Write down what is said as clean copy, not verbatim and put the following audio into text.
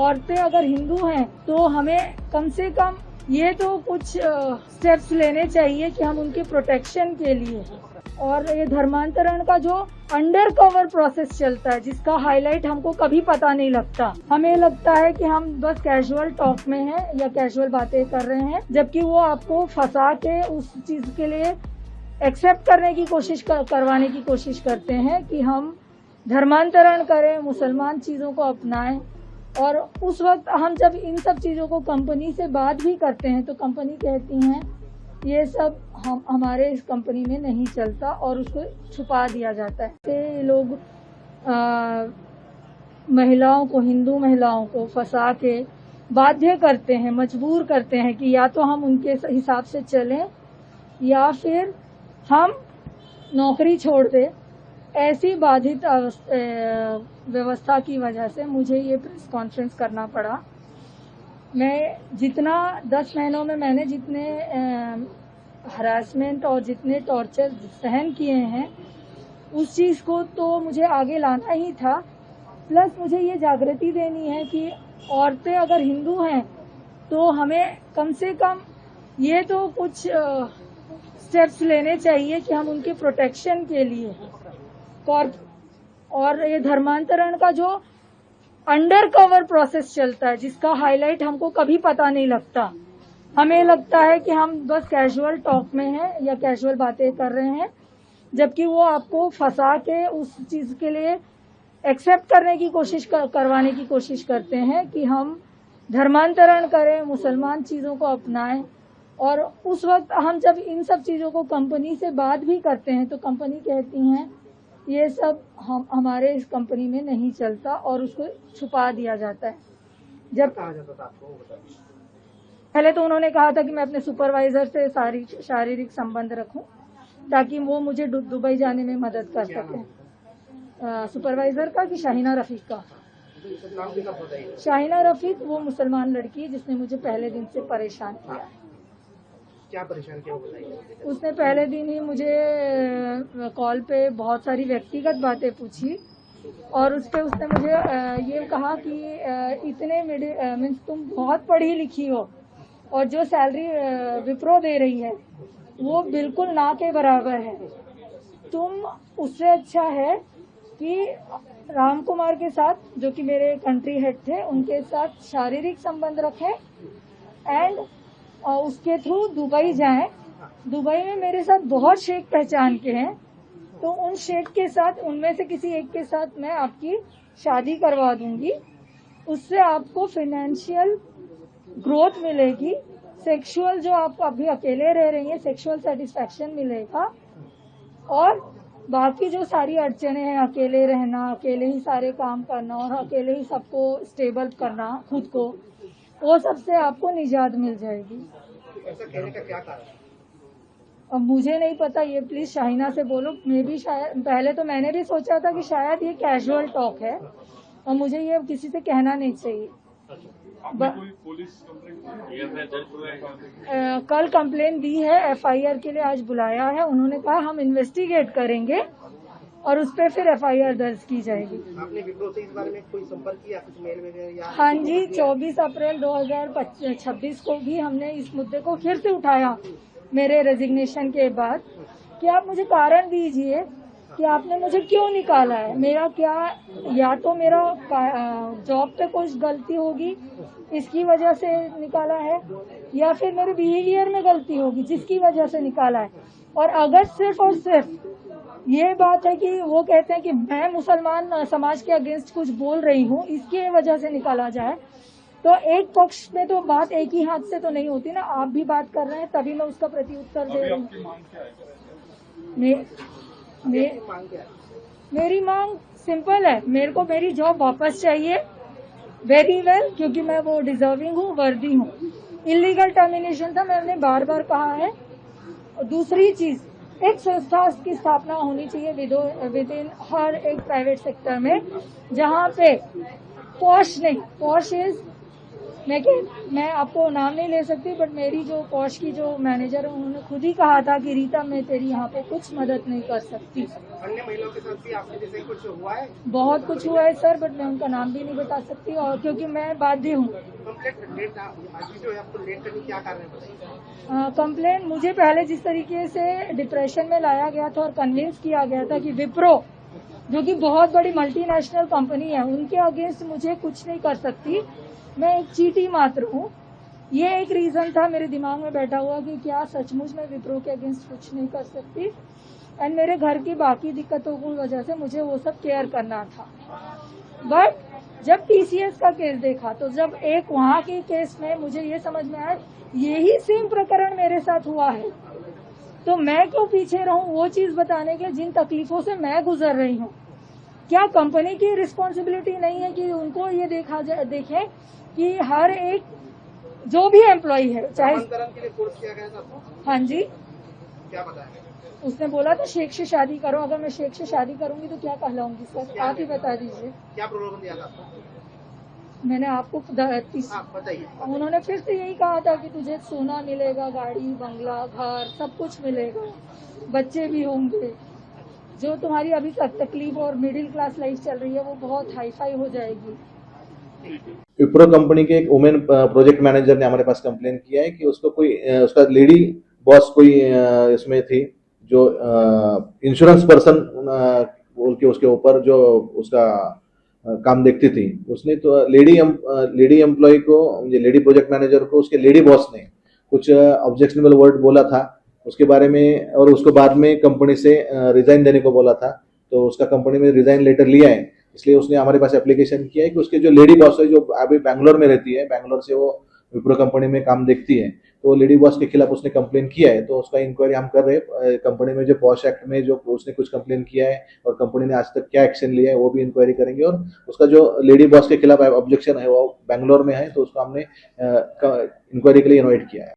औरतें अगर हिंदू हैं तो हमें कम से कम ये तो कुछ स्टेप्स लेने चाहिए कि हम उनके प्रोटेक्शन के लिए। और ये धर्मांतरण का जो अंडर कवर प्रोसेस चलता है, जिसका हाईलाइट हमको कभी पता नहीं लगता, हमें लगता है कि हम बस कैजुअल टॉक में हैं या कैजुअल बातें कर रहे हैं, जबकि वो आपको फंसा के उस चीज के लिए एक्सेप्ट करने की कोशिश करवाने की कोशिश करते हैं कि हम धर्मांतरण करें, मुसलमान चीजों को अपनाएं। और उस वक्त हम जब इन सब चीजों को कंपनी से बात भी करते हैं तो कंपनी कहती हैं ये सब हमारे इस कंपनी में नहीं चलता और उसको छुपा दिया जाता है। ये लोग महिलाओं को, हिंदू महिलाओं को फंसा के बाध्य करते हैं, मजबूर करते हैं कि या तो हम उनके हिसाब से चलें या फिर हम नौकरी छोड़ दें। ऐसी बाधित व्यवस्था की वजह से मुझे ये प्रेस कॉन्फ्रेंस करना पड़ा। मैं जितना 10 महीनों में मैंने जितने हरासमेंट और जितने टॉर्चर सहन किए हैं, उस चीज़ को तो मुझे आगे लाना ही था। प्लस मुझे ये जागृति देनी है कि औरतें अगर हिंदू हैं तो हमें कम से कम ये तो कुछ स्टेप्स लेने चाहिए कि हम उनके प्रोटेक्शन के लिए। और ये धर्मांतरण का जो अंडर कवर प्रोसेस चलता है, जिसका हाईलाइट हमको कभी पता नहीं लगता, हमें लगता है कि हम बस कैजुअल टॉक में हैं या कैजुअल बातें कर रहे हैं, जबकि वो आपको फंसा के उस चीज के लिए एक्सेप्ट करने की कोशिश करवाने की कोशिश करते हैं कि हम धर्मांतरण करें, मुसलमान चीजों को अपनाएं। और उस वक्त हम जब इन सब चीजों को कंपनी से बात भी करते हैं तो कंपनी कहती हैं ये सब हमारे इस कंपनी में नहीं चलता और उसको छुपा दिया जाता है। जब कहा जाता था आपको, पहले तो उन्होंने कहा था कि मैं अपने सुपरवाइजर से शारीरिक संबंध रखूं ताकि वो मुझे दुबई जाने में मदद कर सके। सुपरवाइजर का कि शाहिना रफीक का? शाहिना रफीक वो मुसलमान लड़की है जिसने मुझे पहले दिन से परेशान किया। क्या परेशान किया बताइए। उसने पहले दिन ही मुझे कॉल पे बहुत सारी व्यक्तिगत बातें पूछी और उस पे उसने मुझे ये कहा कि इतने मीन्स तुम बहुत पढ़ी लिखी हो और जो सैलरी विप्रो दे रही है वो बिल्कुल ना के बराबर है। तुम उससे अच्छा है कि राम कुमार के साथ, जो कि मेरे कंट्री हेड थे, उनके साथ शारीरिक संबंध रखें एंड उसके थ्रू दुबई जाएं। दुबई में मेरे साथ बहुत शेख पहचान के हैं, तो उन शेख के साथ, उनमें से किसी एक के साथ मैं आपकी शादी करवा दूंगी। उससे आपको फाइनेंशियल ग्रोथ मिलेगी, सेक्सुअल जो आप अभी अकेले रह रही हैं सेक्सुअल सेटिस्फैक्शन मिलेगा, और बाकी जो सारी अड़चने हैं, अकेले रहना, अकेले ही सारे काम करना और अकेले ही सबको स्टेबल करना खुद को, वो सबसे आपको निजात मिल जाएगी। ऐसा कहने का क्या कारण? अब मुझे नहीं पता, ये प्लीज शाहिना से बोलो। मैं भी शायद पहले तो मैंने भी सोचा था कि शायद ये कैजुअल टॉक है और मुझे ये किसी से कहना नहीं चाहिए। कोई पुलिस कंप्लेंट कल कंप्लेंट दी है, FIR के लिए आज बुलाया है। उन्होंने कहा हम इन्वेस्टिगेट करेंगे और उस पर फिर FIR दर्ज की जाएगी। आपने विप्रो से इस बारे में कोई संपर्क किया, कुछ मेल वगैरह या? हाँ जी, 24 अप्रैल 2026 को भी हमने इस मुद्दे को फिर से उठाया मेरे रेजिग्नेशन के बाद कि आप मुझे कारण दीजिए कि आपने मुझे क्यों निकाला है। मेरा क्या, या तो मेरा जॉब पे कुछ गलती होगी इसकी वजह से निकाला है, या फिर मेरे बिहेवियर में गलती होगी जिसकी वजह से निकाला है। और अगर सिर्फ और सिर्फ ये बात है कि वो कहते हैं कि मैं मुसलमान समाज के अगेंस्ट कुछ बोल रही हूँ, इसकी वजह से निकाला जाए, तो एक पक्ष में तो बात एक ही हाथ से तो नहीं होती ना। आप भी बात कर रहे हैं तभी मैं उसका प्रत्युत्तर दे रही हूँ। मेरी मांग सिंपल है, मेरे को मेरी जॉब वापस चाहिए, वेरी वेल, क्योंकि मैं वो डिजर्विंग हूँ, वर्दी हूँ। इलीगल टर्मिनेशन था, मैंने बार बार कहा है। और दूसरी चीज, एक संस्था की स्थापना होनी चाहिए विद इन हर एक प्राइवेट सेक्टर में, जहाँ पे पॉश नहीं, पॉश इज मैं आपको नाम नहीं ले सकती, बट मेरी जो पॉश की जो मैनेजर है उन्होंने खुद ही कहा था कि रीता मैं तेरी यहाँ पे कुछ मदद नहीं कर सकती। अन्य महिलाओं के साथ भी आपके जैसे कुछ हुआ है? बहुत कुछ हुआ है सर, बट मैं उनका नाम भी नहीं बता सकती, और क्योंकि मैं बाध्य हूँ। कंप्लेंट लेट आज जो है आपको लेट करने क्या कारण है बताइए? कंप्लेंट मुझे पहले जिस तरीके से डिप्रेशन में लाया गया था और कन्विंस किया गया था कि विप्रो जो कि बहुत बड़ी मल्टीनेशनल कंपनी है उनके अगेंस्ट मुझे कुछ नहीं कर सकती, मैं एक चीटी मात्र हूँ, ये एक रीजन था मेरे दिमाग में बैठा हुआ कि क्या सचमुच मैं विप्रो के अगेंस्ट कुछ नहीं कर सकती, एंड मेरे घर की बाकी दिक्कतों की वजह से मुझे वो सब केयर करना था। बट जब टीसीएस का केस देखा तो जब एक वहाँ के केस में मुझे ये समझ में आया यही सेम प्रकरण मेरे साथ हुआ है, तो मैं क्यों पीछे रहूं वो चीज बताने के जिन तकलीफों से मैं गुजर रही हूँ। क्या कंपनी की रिस्पॉन्सिबिलिटी नहीं है कि उनको ये देखें कि हर एक जो भी एम्प्लॉय है चाहे नामांतरण के लिए फोर्स किया गया था आपको? हाँ जी, क्या बताया? उसने बोला था शेख से शादी करो, अगर मैं शेख से शादी करूंगी तो क्या कहलाऊंगी सर, आप ही बता दीजिए। क्या प्रलोभन दिया था आपको? मैंने आपको बताइए। उन्होंने फिर से यही कहा था कि तुझे सोना मिलेगा, गाड़ी बंगला घर सब कुछ मिलेगा, बच्चे भी होंगे, जो तुम्हारी अभी तक तकलीफ और मिडिल क्लास लाइफ चल रही है वो बहुत हाई फाई हो जाएगी। विप्रो कंपनी के एक वुमेन प्रोजेक्ट मैनेजर ने हमारे पास कंप्लेन किया है कि उसको कोई उसका लेडी बॉस कोई इसमें थी जो इंश्योरेंस पर्सन बोल के उसके ऊपर जो उसका काम देखती थी, उसने तो लेडी एम्प्लॉय को लेडी प्रोजेक्ट मैनेजर को उसके लेडी बॉस ने कुछ ऑब्जेक्शनेबल वर्ड बोला था उसके बारे में, और उसको बाद में कंपनी से रिजाइन देने को बोला था, तो उसका कंपनी में रिजाइन लेटर लिया है, इसलिए उसने हमारे पास एप्लीकेशन किया है कि उसके जो लेडी बॉस है जो अभी बैंगलोर में रहती है, बैंगलोर से वो विप्रो कंपनी में काम देखती है, तो लेडी बॉस के खिलाफ उसने कंप्लेन किया है, तो उसका इंक्वायरी हम कर रहे हैं। कंपनी में जो पॉश एक्ट में जो उसने कुछ कंप्लेन किया है और कंपनी ने आज तक क्या एक्शन लिया है वो भी इंक्वायरी करेंगे, और उसका जो लेडी बॉस के खिलाफ ऑब्जेक्शन है वो बैंगलोर में है, तो उसको हमने इंक्वायरी के लिए इन्वाइट किया है।